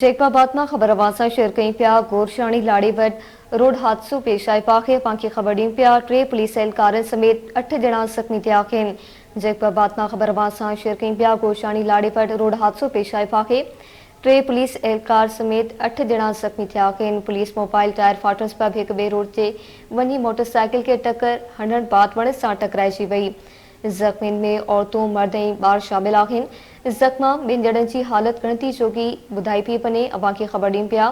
जैकबाबाद में खबर अवासा शेयर कई पिया गोरशानी लाड़ी वट रोड हादसो पेश आए पाखे पांखी खबर दी पिया 3 पुलिस एहलकार समेत 8 जना जख्मी थिया आहिनि। जैकबाबाद में खबर अवासा शेयर कई पिया गोरशानी लाड़ी वट रोड हादसो पेश आए पाखे 3 पुलिस एहलकार समेत 8 जना जख्मी थिया आहिनि। पुलिस मोबाइल टायर फाटस पर एक बे रोड से वही मोटरसाइकिल के टक्कर हणण बाद वण से टकराइजी वही। जख्मी में औरतों मर्द बार शामिल आहिनि। जख्मा बिन जड़न की हालत गणती जोगी बुधाई पी वने। अवां खे खबर दी पिया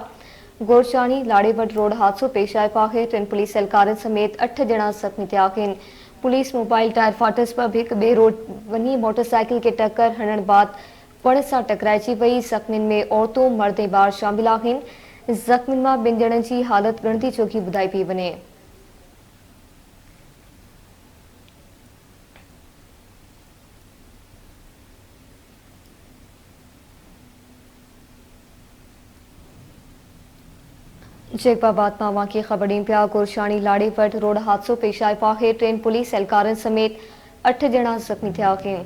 गोरचानी लाड़ेवट रोड हादसो पेश आए पाखे 3 पुलिस एहलकार समेत 8 जना जख्मी थिया आहिनि। पुलिस मोबाइल टायर फाटस पर एक बे रोड वही मोटरसाइकिल के टक्कर हणण बाद वण से टकराइजी वही। जख्मी में औरतों मर्द बार शामिल आहिनि। जख्मी में बिन जड़न की हालत गणती जोगी बुधाई पी वने। जैकबाबाद में अवां खे खबर दी पिया गोरशानी लाड़ी वट रोड हादसो पेश आए पाखे 3 पुलिस एहलकार समेत 8 जना जख्मी थिया आहिनि।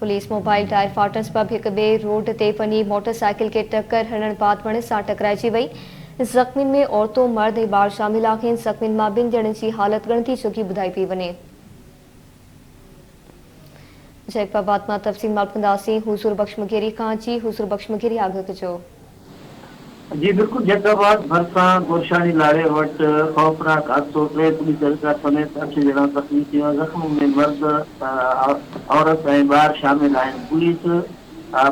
पुलिस मोबाइल टायर फाटस पर एक बे रोड ते वही मोटरसाइकिल के टक्कर हणण बाद वण से टकराइजी वही। जख्मी में औरतों मर्द बार शामिल आहिनि। जख्मी में बिन जणन की हालत गणती जोगी बुधाई पी वने। जैकबाबाद में तफसील मालूमदासी हुजूर बख्श मुगेरी खां जी। हुजूर बख्श मुगेरी आगे कजो। जी बिल्कुल जैकबाबाद भरसा गोरशानी लाड़े वट खौफनाक हादसो 3 पुलिस एहलकार समेत 8 जना जख्मी थी। जख्मी में मर्द औरत बार शामिल आहिनि।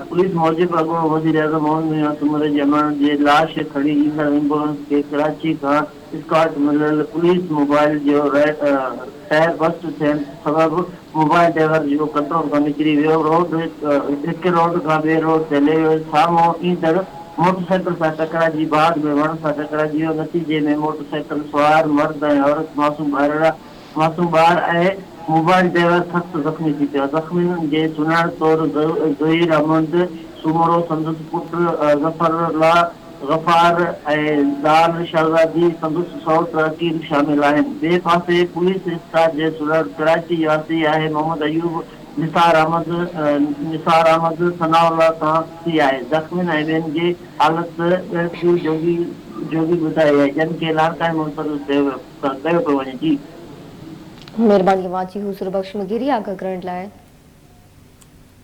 पुलिस मूजिब अगो वज़ीर आज़म मोहम्मद मियां उमर जमान जे लाश खड़ी ईंदड़ एम्बुलेंस के कराची का स्कॉट मिलल। पुलिस मोबाइल जो टायर बस्ट थियण सबब मोबाइल ड्राइवर जो कंट्रोल खां निकिरी वियो। हिक रोड खां ॿिए रोड ते हले वियो। साम्हूं ईंदड़ मोटरसाइकिल से टकराइजी बाद में वण से टकराइजी वियो। नतीजे में मोटरसाइकिल सवार मर्द औरत मासूम ॿार मोबाइल ड्राइवर सख्त जख्मी थी पिया। जख्मियुनि जे सुञाण तौर ज़हीर अहमद सुमरो संदसि पुट गफ़ार दाल शहज़ादी संदसि सौट अकील शामिल आहिनि। ॿिए पासे पुलिस स्टाफ जे सुञाण कराची वासी आहे मोहम्मद अयूब निसार अहमद सनाउल्ला खां थी आहे। जख्मियुनि ऐं ॿियनि जी हालत जोगी ॿुधाई आहे जिन खे इलाइक़े में मुंतक़िल कयो पियो वञे। जी मेहरबानी अवां जी हुजूर बख्श मुगेरी आगा करण लाइ।